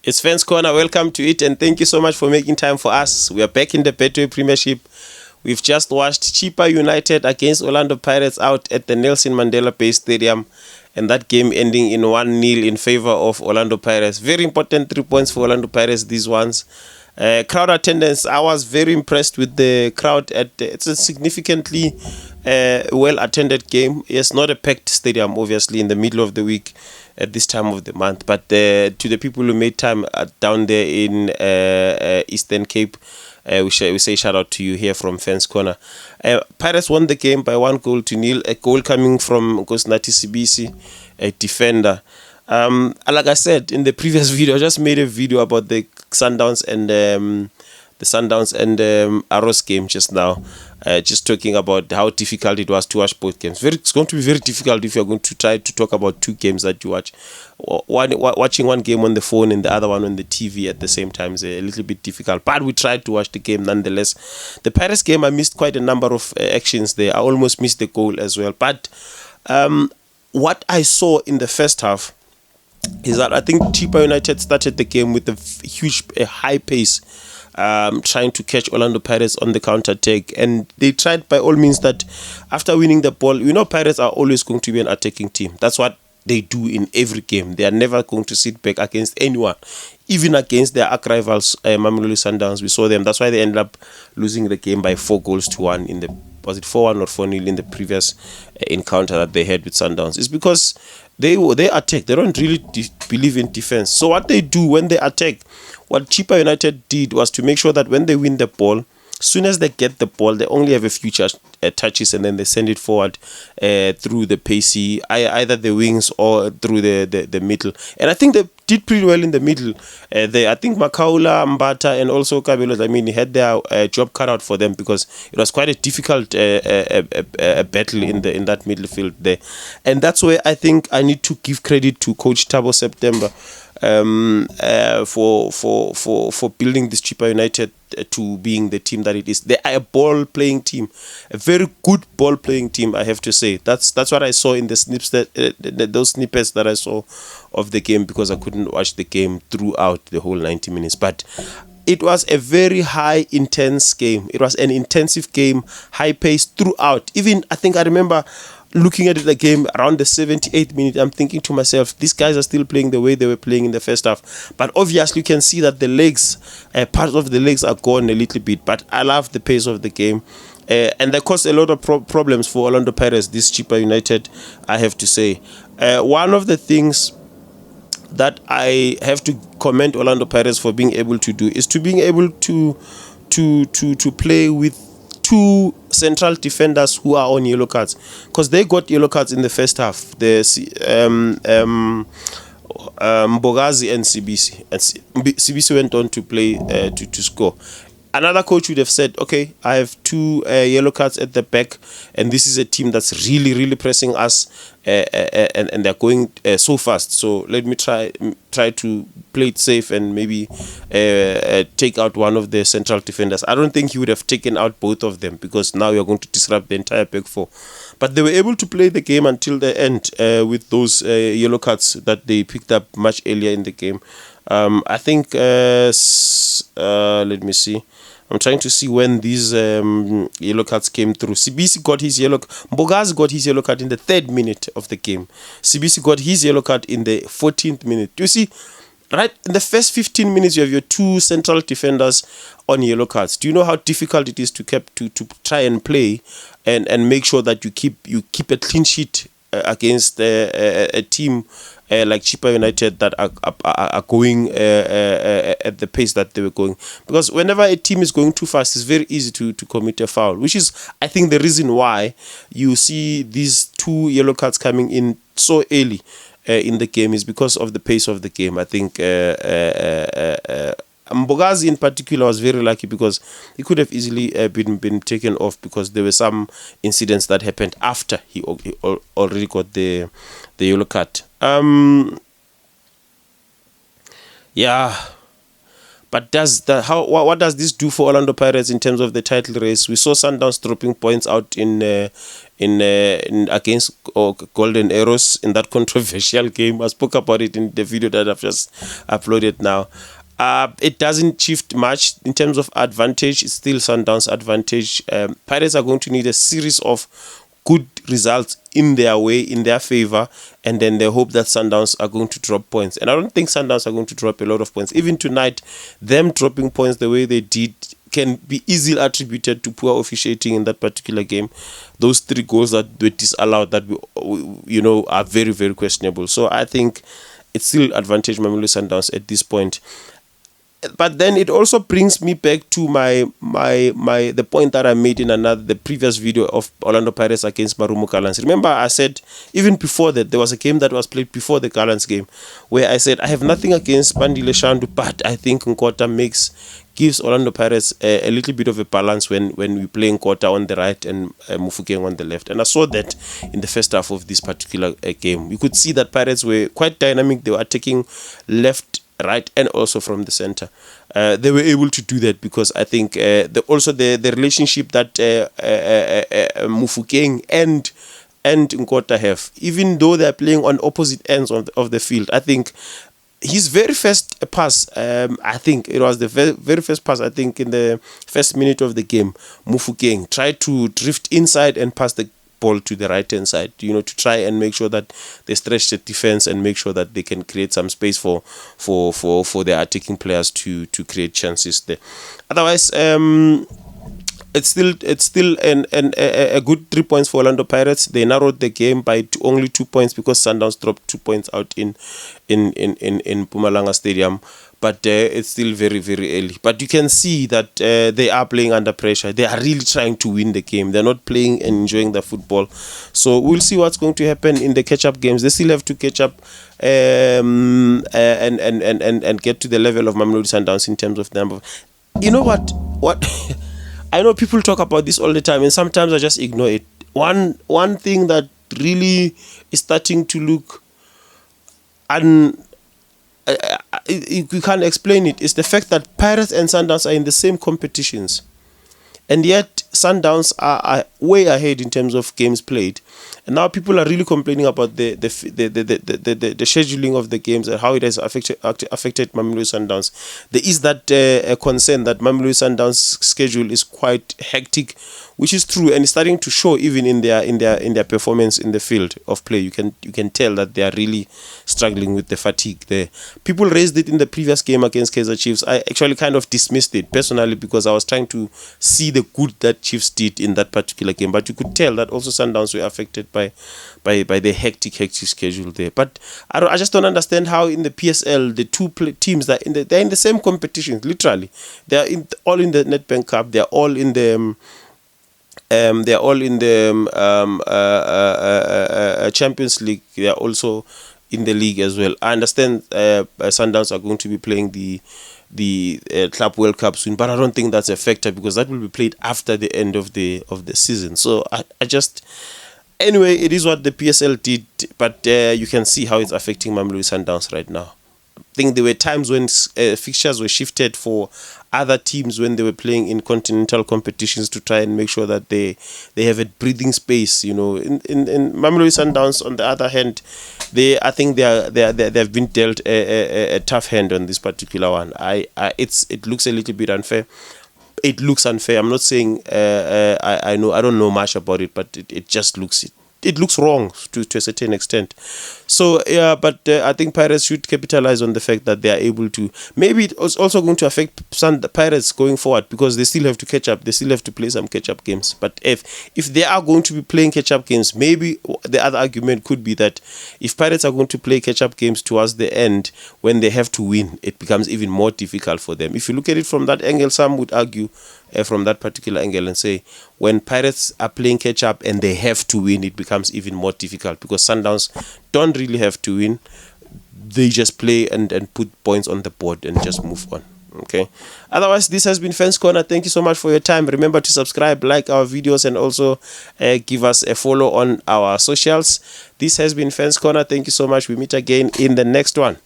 It's Fans Corner. Welcome to it, and thank you so much for making time for us. We are back in the Betway Premiership. We've just watched Chippa United against Orlando Pirates out at the Nelson Mandela Stadium, and that game ending in 1-0 in favor of Orlando Pirates. Very important 3 points for Orlando Pirates, these ones. Crowd attendance, I was very impressed with the crowd. It's a significantly well-attended game. Yes, not a packed stadium, obviously, in the middle of the week at this time of the month. But to the people who made time down there in Eastern Cape, we say shout out to you here from Fans Corner. Pirates won the game by 1-0. A goal coming from Nkosinathi Sibisi, a defender. Like I said in the previous video, I just made a video about the Sundowns and Arrows game just now. Just talking about how difficult it was to watch both games. It's going to be very difficult if you're going to try to talk about two games that you watch. Watching one game on the phone and the other one on the TV at the same time is a little bit difficult. But we tried to watch the game nonetheless. The Pirates game, I missed quite a number of actions there. I almost missed the goal as well. But what I saw in the first half is that I think Chippa United started the game with a high pace, trying to catch Orlando Pirates on the counter-attack. And they tried by all means that after winning the ball, Pirates are always going to be an attacking team. That's what they do in every game. They are never going to sit back against anyone, even against their arch rivals, Mamelodi Sundowns. We saw them. That's why they ended up losing the game by 4-1 in the, was it 4-1 or 4-0 in the previous encounter that they had with Sundowns. It's because they attack. They don't really believe in defense. So what they do when they attack, what Chippa United did was to make sure that when they win the ball, as soon as they get the ball, they only have a few touches, and then they send it forward through the pacey, either the wings or through the middle. And I think they did pretty well in the middle. I think Makaula, Mbata, and also Kabelo, he had their job cut out for them, because it was quite a difficult battle in that middle field there. And that's where I think I need to give credit to Coach Thabo September for building this Chippa United to being the team that it is. They are a ball-playing team, a very good ball-playing team, I have to say. That's what I saw in the those snippets that I saw of the game, because I couldn't watch the game throughout the whole 90 minutes. But it was a very high, intense game. It was an intensive game, high-paced throughout. Even, I remember looking at the game around the 78th minute, I'm thinking to myself, these guys are still playing the way they were playing in the first half. But obviously you can see that the legs, part of the legs are gone a little bit. But I love the pace of the game. And that caused a lot of problems for Orlando Pirates, this Chippa United, I have to say. One of the things that I have to commend Orlando Pirates for being able to do is to being able to play with two central defenders who are on yellow cards, because they got yellow cards in the first half. The Mbogazi and Sibisi, and Sibisi went on to play to score. Another coach would have said, okay, I have two yellow cards at the back, and this is a team that's really, really pressing us, and they're going so fast. So let me try to play it safe and maybe take out one of the central defenders. I don't think he would have taken out both of them, because now you're going to disrupt the entire back four. But they were able to play the game until the end with those yellow cards that they picked up much earlier in the game. I think, let me see. I'm trying to see when these yellow cards came through. Sibisi got his yellow. Mbogazi got his yellow card in the 3rd minute of the game. Sibisi got his yellow card in the 14th minute. You see, right in the first 15 minutes, you have your two central defenders on yellow cards. Do you know how difficult it is to try and play and make sure that you keep a clean sheet against a team like Chippa United that are going at the pace that they were going? Because whenever a team is going too fast, it's very easy to commit a foul, which is, I think, the reason why you see these two yellow cards coming in so early in the game, is because of the pace of the game. I think Mbogazi in particular was very lucky, because he could have easily been taken off, because there were some incidents that happened after he already got the yellow card. Yeah, But what does this do for Orlando Pirates in terms of the title race? We saw Sundowns dropping points out in against Golden Arrows in that controversial game. I spoke about it in the video that I've just uploaded now. It doesn't shift much in terms of advantage. It's still Sundowns' advantage. Pirates are going to need a series of good results in their way, in their favor, and then they hope that Sundowns are going to drop points. And I don't think Sundowns are going to drop a lot of points. Even tonight, them dropping points the way they did can be easily attributed to poor officiating in that particular game. Those 3 goals that were disallowed that are very, very questionable. So I think it's still advantage Mamelodi Sundowns at this point. But then it also brings me back to the point that I made in the previous video of Orlando Pirates against Marumo Gallants. Remember, I said even before that there was a game that was played before the Gallants game where I said I have nothing against Pandile Shandu, but I think Nkota gives Orlando Pirates a little bit of a balance when we play Nkota on the right and Mufukeng on the left. And I saw that in the first half of this particular game. You could see that Pirates were quite dynamic. They were attacking left, right, and also from the center. They were able to do that because I think the relationship that Mufukeng and Nkota have, even though they are playing on opposite ends of the field, I think his very first pass, I think it was the very first pass, I think in the first minute of the game, Mufukeng tried to drift inside and pass the ball to the right hand side, to try and make sure that they stretch the defense and make sure that they can create some space for their attacking players to create chances there. Otherwise, it's still a good 3 points for Orlando Pirates. They narrowed the game by only 2 points because Sundowns dropped 2 points out in Mpumalanga Stadium. But it's still very, very early. But you can see that they are playing under pressure. They are really trying to win the game. They're not playing and enjoying the football. So we'll see what's going to happen in the catch-up games. They still have to catch up and get to the level of Mamelodi Sundowns in terms of number. You know what? I know people talk about this all the time, and sometimes I just ignore it. One thing that really is starting to look you can't explain it. It's the fact that Pirates and Sundowns are in the same competitions, and yet Sundowns are way ahead in terms of games played. And now people are really complaining about the scheduling of the games and how it has affected Mamelodi Sundowns. There is that concern that Mamelodi Sundowns' schedule is quite hectic, which is true, and it's starting to show even in their performance in the field of play. You can tell that they are really struggling with the fatigue there. People raised it in the previous game against Kaizer Chiefs. I actually kind of dismissed it personally because I was trying to see the good that Chiefs did in that particular game, but you could tell that also Sundowns were affected by the hectic schedule there. But I just don't understand how in the PSL the two teams they're in the same competitions. Literally, they are all in the Nedbank Cup. They are all in the Champions League. They are also in the league as well. I understand Sundowns are going to be playing the Club World Cup soon, but I don't think that's a factor because that will be played after the end of the season. So I just, anyway, it is what the PSL did, but you can see how it's affecting Mamelodi Sundowns right now. I think there were times when fixtures were shifted for other teams when they were playing in continental competitions to try and make sure that they have a breathing space. In Mamelodi Sundowns, on the other hand, I think they've been dealt a tough hand on this particular one. It looks a little bit unfair. It looks unfair. I'm not saying I don't know much about it, but it just looks it looks wrong to a certain extent. So yeah, but I think Pirates should capitalize on the fact that they are able to. Maybe it's also going to affect some Pirates going forward because they still have to catch up. They still have to play some catch-up games. But if they are going to be playing catch-up games, maybe the other argument could be that if Pirates are going to play catch-up games towards the end when they have to win, it becomes even more difficult for them. If you look at it from that angle, some would argue from that particular angle and say when Pirates are playing catch-up and they have to win, it becomes even more difficult because Sundowns don't really have to win. They just play and put points on the board and just move on. Okay. Otherwise, this has been Fans Corner. Thank you so much for your time. Remember to subscribe, like our videos, and also give us a follow on our socials. This has been Fans Corner. Thank you so much. We meet again in the next one.